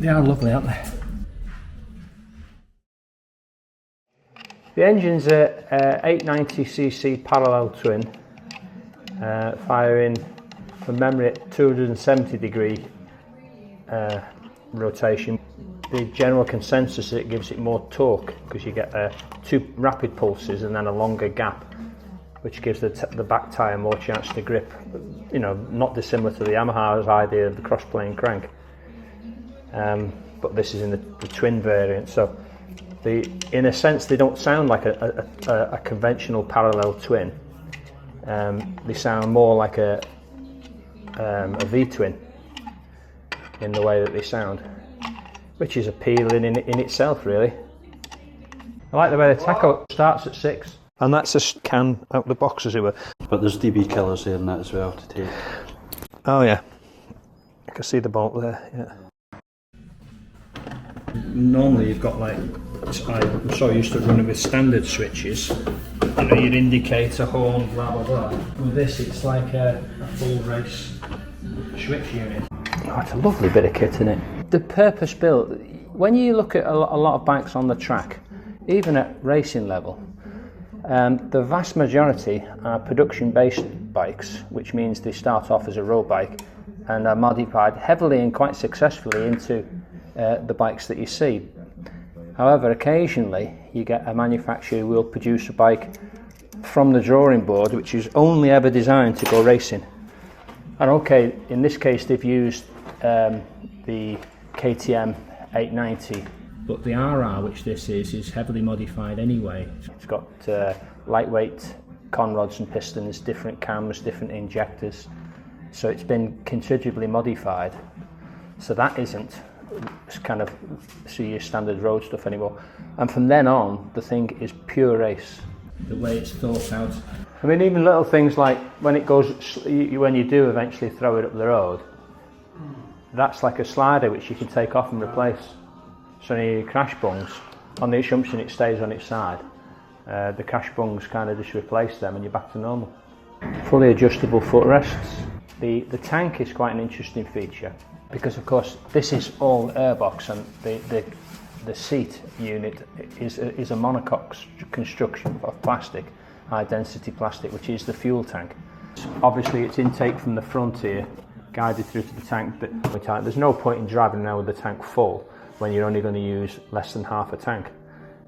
They are lovely, aren't they? The engine's a 890cc parallel twin, firing from memory at 270 degree rotation. The general consensus is it gives it more torque because you get 2 rapid pulses and then a longer gap, which gives the back tyre more chance to grip. You know, not dissimilar to the Yamaha's idea of the cross-plane crank. But this is in the twin variant, so in a sense they don't sound like a conventional parallel twin. They sound more like a V-twin in the way that they sound, which is appealing in itself, really. I like the way the tacho starts at 6, and that's a can out the box, as it were. But there's DB killers there in that as well to take. Oh yeah, I can see the bolt there. Yeah. Normally you've got, like, I'm so used to running with standard switches, you know, your indicator, horn, blah blah blah. With this it's like a full race switch unit. Oh, it's a lovely bit of kit, isn't it? The purpose built, when you look at a lot of bikes on the track, even at racing level, the vast majority are production based bikes, which means they start off as a road bike and are modified heavily and quite successfully into the bikes that you see. However, occasionally you get a manufacturer who will produce a bike from the drawing board which is only ever designed to go racing. And okay, in this case they've used the KTM 890, but the RR, which this is heavily modified anyway. It's got lightweight conrods and pistons, different cams, different injectors, so it's been considerably modified. So that isn't kind of your standard road stuff anymore. And from then on, the thing is pure race. The way it's thought out. I mean, even little things like when it goes, when you do eventually throw it up the road, that's like a slider which you can take off and replace. So any of your crash bungs, on the assumption it stays on its side, the crash bungs kind of just replace them and you're back to normal. Fully adjustable footrests. The tank is quite an interesting feature, because of course this is all airbox, and the seat unit is a monocoque construction of plastic, high density plastic, which is the fuel tank. Obviously it's intake from the front here, guided through to the tank. But there's no point in driving around with the tank full when you're only going to use less than half a tank.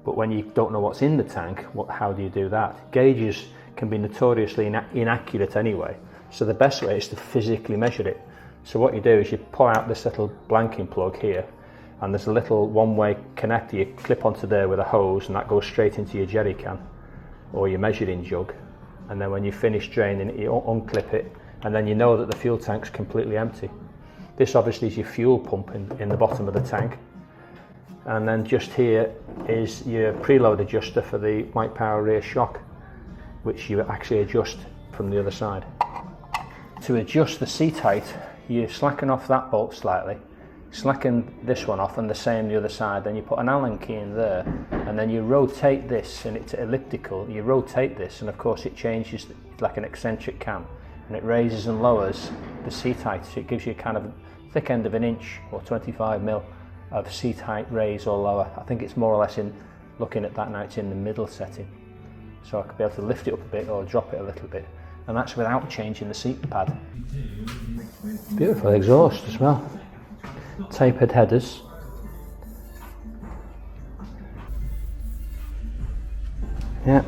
But when you don't know what's in the tank, how do you do that? Gauges can be notoriously inaccurate anyway, so the best way is to physically measure it. So what you do is you pull out this little blanking plug here, and there's a little one-way connector you clip onto there with a hose, and that goes straight into your jerry can or your measuring jug. And then when you finish draining it, you unclip it, and then you know that the fuel tank's completely empty. This obviously is your fuel pump in the bottom of the tank. And then just here is your preload adjuster for the white power rear shock, which you actually adjust from the other side. To adjust the seat height, you slacken off that bolt slightly, slacken this one off, and the same the other side. Then you put an Allen key in there, and then you rotate this, and it's elliptical. You rotate this, and of course it changes like an eccentric cam, and it raises and lowers the seat height. So it gives you kind of thick end of an inch or 25mm of seat height raise or lower. I think it's more or less, in looking at that now, it's in the middle setting. So I could be able to lift it up a bit or drop it a little bit, and that's without changing the seat pad. Beautiful exhaust as well. Tapered headers. Yeah,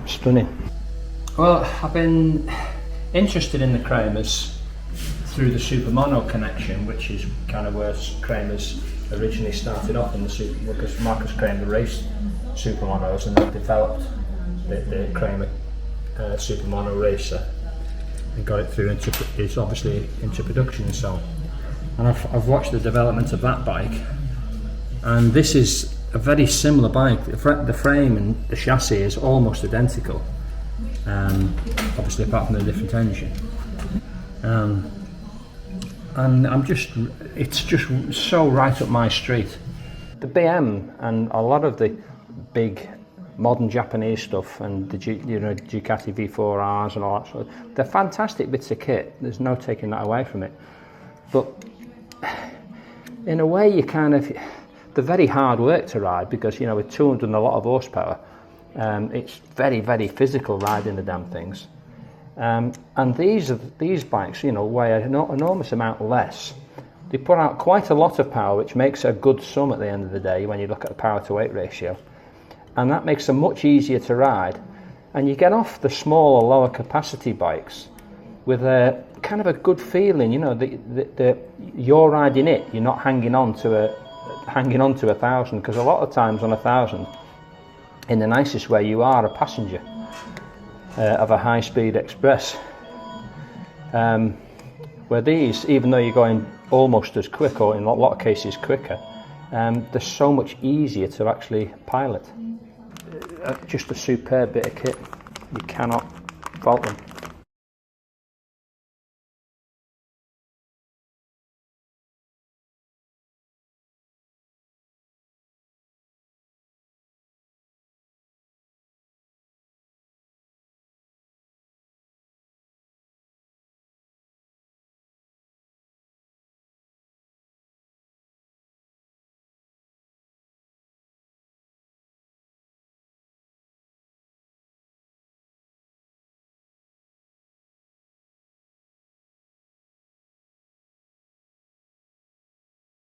stunning. Well, I've been interested in the Kramers through the Super Mono connection, which is kind of where Kramers originally started off in the Super, because Marcus Kramer raced Super Monos and then developed the Kramer Super Mono racer and got it through it's obviously into production and so on. And I've watched the development of that bike, and this is a very similar bike. The frame and the chassis is almost identical, obviously apart from the different engine. And it's just so right up my street. The BM and a lot of the big modern Japanese stuff and the Ducati V4Rs and all that sort of, they're fantastic bits of kit. There's no taking that away from it. But in a way, they're very hard work to ride because, you know, with 200 and a lot of horsepower, it's very, very physical riding the damn things. And these bikes, you know, weigh an enormous amount less. They put out quite a lot of power, which makes a good sum at the end of the day when you look at the power to weight ratio. And that makes them much easier to ride. And you get off the smaller, lower capacity bikes with a kind of a good feeling, you know, you're riding it, you're not hanging on to a 1,000, because a lot of times on 1,000, in the nicest way, you are a passenger of a high-speed express. Where these, even though you're going almost as quick, or in a lot of cases quicker, they're so much easier to actually pilot. Just a superb bit of kit. You cannot fault them.